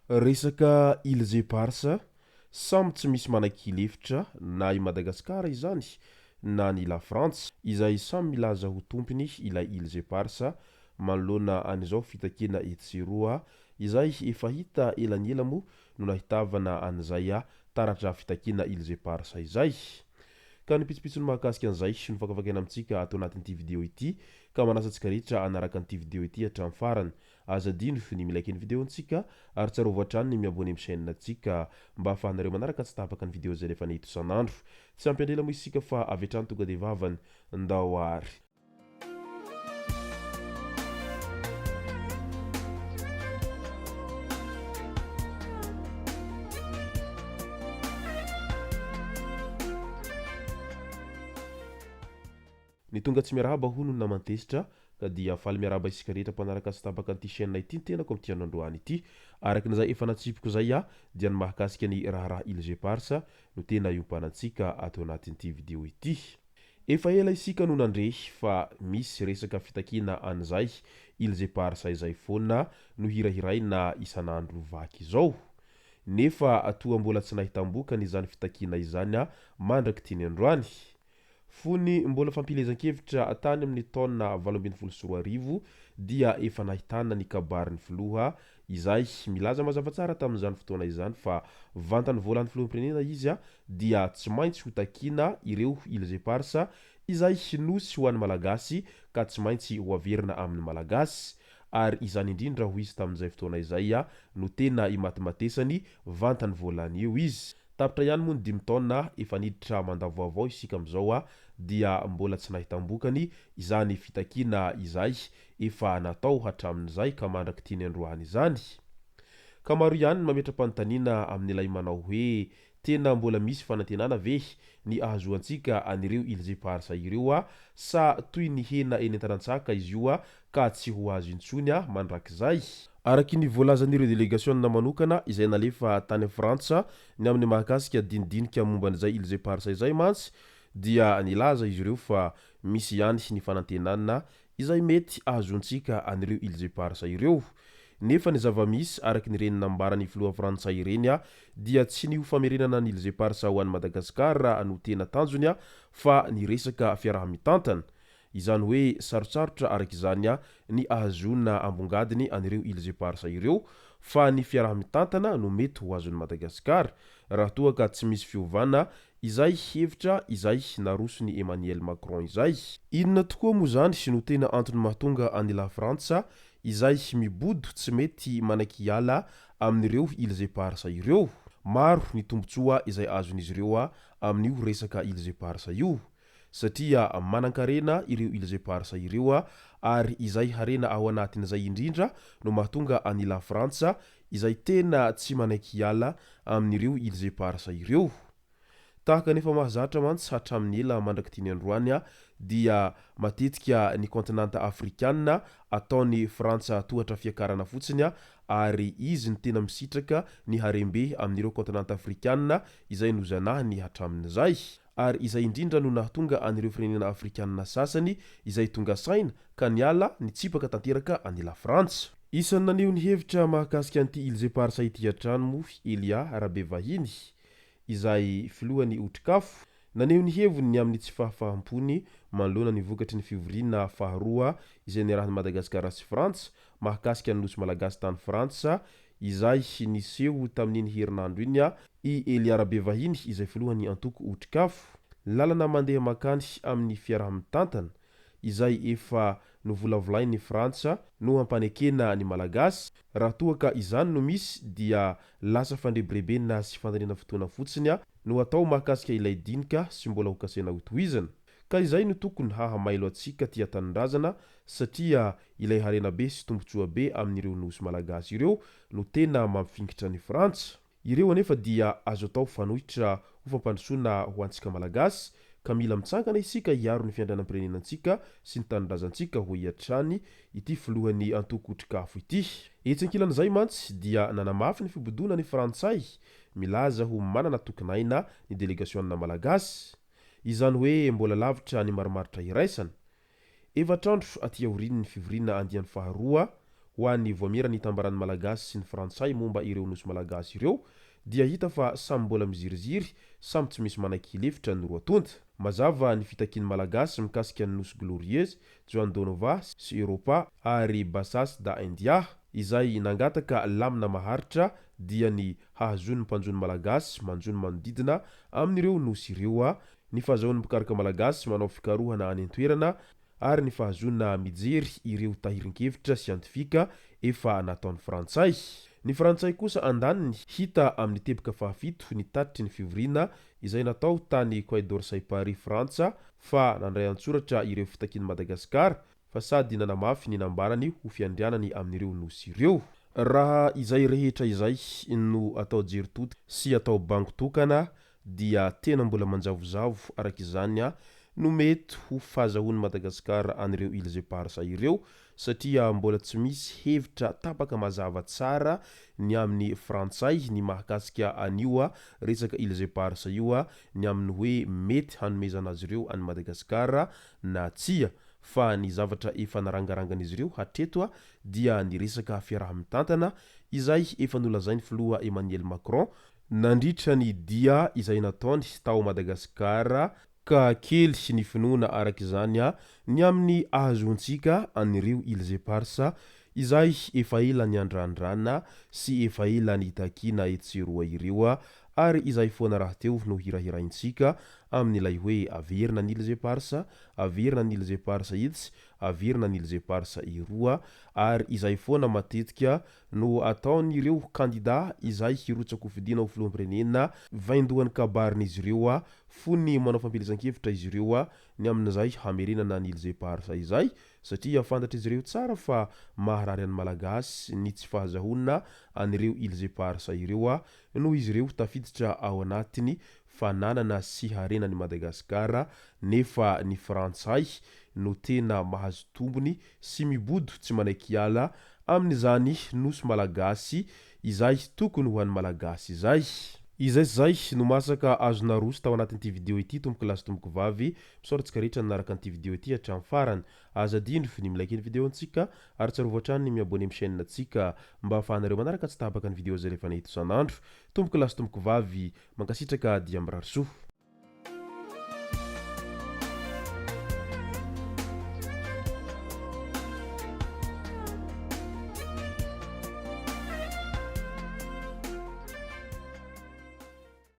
Resaka îles éparses samby tsy misy manan-kilefitra na i Madagasikara izany na ny la Frantsa izay samy milaza ho tompony ilay îles éparses manoloana an'izao fitakena etseroa izay efa hita elaniela moa no nahitavana an'izay taratra fitakena îles éparses izay. Ka nipitsipitsony mahakasika an'izay sy nifakavakena amintsika atao anatin'ity vidéo ity ka manasa antsika rehetra hanaraka an'ity vidéo ity hatramin'ny farany. Aza dino ny milaiky ny vidéontsika ary tsarovatra hatrany ny miabone amin'ny chaîne antsika mba ahafahanareo manaraka tsy tapaka ny vidéo zay rehefa nahito isan'andro. Tsy ampiandrela moa isika fa avy hatrany tonga de vavany ndao ary. Ny tonga tsy miarahaba hono na mantesitra ka dia faly miarahaba isika rehetra mpanaraka sy tapaka an'ity chaîne ity ny tenako amin'ity androany ity. Araka n'izay efa natsipiko zay dia ny mahakasika ny raharaha îles éparses no tena iompanantsika atao anatin'ity vidéo ity. Efa ela isika no nandre fa misy resaka fitakina an'izay îles éparses izay foana no hirahiraina isan'andro vaky izao. Nefa atoa mbola tsy nahitam-bokany izany fitakina izany mandraky tiny androany. Fony mbola fampilezan-kevitra tany amin'ny taona 2024 dia efa nahitana ny kabariny filoha izay milaza mazava tsara tamin'izany fotoana izany fa vantany voalan'ny filoham-pirenena izy dia tsy maintsy ho takina ireo îles éparses izay nosy ho an'ny malagasy ka tsy maintsy ho averina amin'ny malagasy ary izany indrindra ho izy tamin'izay fotoana izay no tena imatimatesany vantany voalany io izy. Tapitra ihany moa ny 5 taona efa niditra mandavoavao isika amin'izao dia mbola tsy nahitam-bokany izany fitakina izay efa natao hatramin'izay ka mandraky tiny androany izany. Ka maro ihany mametra-panontaniana amin'ilay manao hoe tena mbola misy fanantenana ve ny ahazoantsika an'ireo îles éparses ireo sa toy ny hena eny an-tarantsaka izy io ka tsy ho azo intsony mandrakizay. Araky ny voalazan'ireo délégation manokana izay nalefa tany Frantsa ny amin'ny mahakasika dinidinika momban'izay îles éparses izay mantsy dia nilaza izy ireo fa misy ihany ny fanantenana izay mety ahazontsika an'ireo îles éparses ireo. Nefa ny zava-misy araky ny renina ambarany filoha Frantsay ireny dia tsy ny ho famerenana ny îles éparses ho an'ny Madagasikara no tena tanjony fa ny resaka fiaraha-mitantana. Izany hoe sarotsarotra araka izany ny ahazona ambongadiny an'ireo îles éparses ireo fa ny fiaraha-mitantana no mety ho azon'ny Madagasikara raha toa ka tsy misy fiovana izay hevitra izay narosony Emmanuel Macron izay. Inona tokoa moa zany sy no tena antony mahatonga any la Frantsa izay mibodo tsy mety manakiala amin'ireo îles éparses ireo? Maro ny tombontsoa izay azon'izy ireo amin'io resaka îles éparses io. Satria manan-karena ireo îles éparses ireo ary izay harena ao anatin'izay indrindra no mahatonga any la Frantsa izay tena tsy manakiala amin'ireo îles éparses ireo. Tahaka nefa mahazatra mantsy hatramin'ny ela mandraky tiny androany dia matetika ny kontinanta afrikanina ataony Frantsa tohatra fiakarana fotsiny ary izy ny tena misitraka ny harembe amin'ireo kontinanta afrikanina izay nozanahiny hatramin'izay. Ary izay indrindra no nahatonga an'ireo firenena afrikanina sasany izay tonga saina ka niala nitsipaka tanteraka any la Frantsa. Isan'ny naneho ny hevitra mahakasika an'ity îles éparses ity hatrany moa Elia Rabevahiny izay filohan'ny otrikafo naneho ny heviny amin'ny tsy fahafahampony manoloana ny vokatry ny fivoriana faharoa izay niarahan'i Madagasikara sy Frantsa mahakasika ny nosy malagasy tany Frantsa izay niseho tamin'iny herinandro iny i Elia Rabevahiny izay filohan'ny antoko otrikafo. Lalana mandeha makany amin'ny fiaraha-mitantana izay efa novolavolain'ny Frantsa no hampanekena ny malagasy raha toa ka izany no misy dia lasa fandrebirebena sy fandaniana fotoana fotsiny no atao mahakasika ilay dinika sy mbola hokasena ho tohizana. Ka izay no tokony hahamailo antsika tia tanindrazana satria ilay harena be sy tombontsoa be amin'ireo nosy malagasy ireo no tena mampifingitra ny Frantsa. Ireo anefa dia azo atao fanohitra ho fampandrosoana ho antsika malagasy ka mila mitsangana isika hiaro ny fiandranam-pirenenantsika sy ny tanindrazantsika ho hiatrany ity filohan'ny antoko otrikafo ity. Etsy ankilan'izay mantsy dia nanamafy ny fibodona ny Frantsay milaza ho manana tokonaina ny délégation malagasy. Izany hoe mbola lavitra ny marimaritra iraisana. Efatrandro aty aorian'ny fivoriana andian'ny faharoa ho an'ny voamira ny tambaran'ny malagasy sy ny frantsay momba ireo nosy malagasy ireo dia hita fa samy mbola miziriziry samy tsy misy manan-kilefitra ny roa tonta mazava ny fitakiany malagasy mikasika ny nosy glorieuse Joan Donova sy Europa ary Basas da India izay nangataka lamina maharitra dia ny hahazon'ny mpanjony malagasy manjony manodidina amin'ireo nosy ireo ny fahazahoan'ny mpikaraka malagasy manao fikarohana any an-toerana ary ny fahazona mijery ireo tahirin-kevitra siantifika efa nataon'ny frantsay ny frantsay kosa andaniny hita amin'ny tebaka fahafito ny tatitry ny fivoriana izay natao tany Quai d'Orsay Paris Frantsa fa nandray antsoratra ireo fitakiany Madagasikara fa sady nanamafy ny nambarany ho fiandrianany amin'ireo nosy ireo raha izay rehetra izay no atao jery-tota sy atao bango tokana dia tena mbola manjavozavo arak'izany no mety ho fahazahoan'ny Madagasikara an'ireo Îles Éparses ireo satria mbola tsy misy hevitra tapaka mazava tsara ny amin'ny frantsay ny mahakasika an'io resaka Îles Éparses io ny amin'ny hoe mety hanomezana azy ireo any Madagasikara na tsia fa ny zavatra efa narangarangan'izy ireo hatreto dia ny resaka fiaraha-mitantana izay efa nolazainy filoha Emmanuel Macron nandritra ny dia izay nataony tao Madagasikara ka kely ny finoana arak'izany ny amin'ny ahazoantsika an'ireo Îles Éparses izay efa ela ny andrandrana sy efa ela ny takina etseroa ireo ary izay foana raha teo no hirahiraintsika amin'ilay hoe averina ny Îles Éparses averina ny Îles Éparses itsy averina ny Îles Éparses iroa ary izay foana matetika no ataon'ireo kandida izay hirotsaka ho fidina ho filoham-pirenena vaindohan'ny kabarin'izy ireo fony manao fampelezan-kevitra izy ireo ny amin'izay hamerenana ny Îles Éparses izay satria fantatra izy ireo tsara fa maharary an'ny malagasy ny tsy fahazahona an'ireo Îles Éparses ireo noho izy ireo tafiditra ao anatiny fa nanana sy harenany Madagasikara nefa ny frantsay no tena mahazo tombony sy mibodo tsy manaiky-ala amin'izany nosy malagasy izay tokony ho an'ny malagasy izay no masaka azona roso tao anatin'ity video ity tomboky lasy tomboky vavy misaoratsika rehetra nanaraka an'ity video ity hatramin'ny farany azadino ny milaiky ny video antsika ary tsarovatra hatrany ny miabone amin'ny chaîne antsika mba ahafahanareo manaraka tsy tabaka ny video zay rehefa nahito isan'andro tomboky lasy tomboky vavy mankasitraka dia mirary soa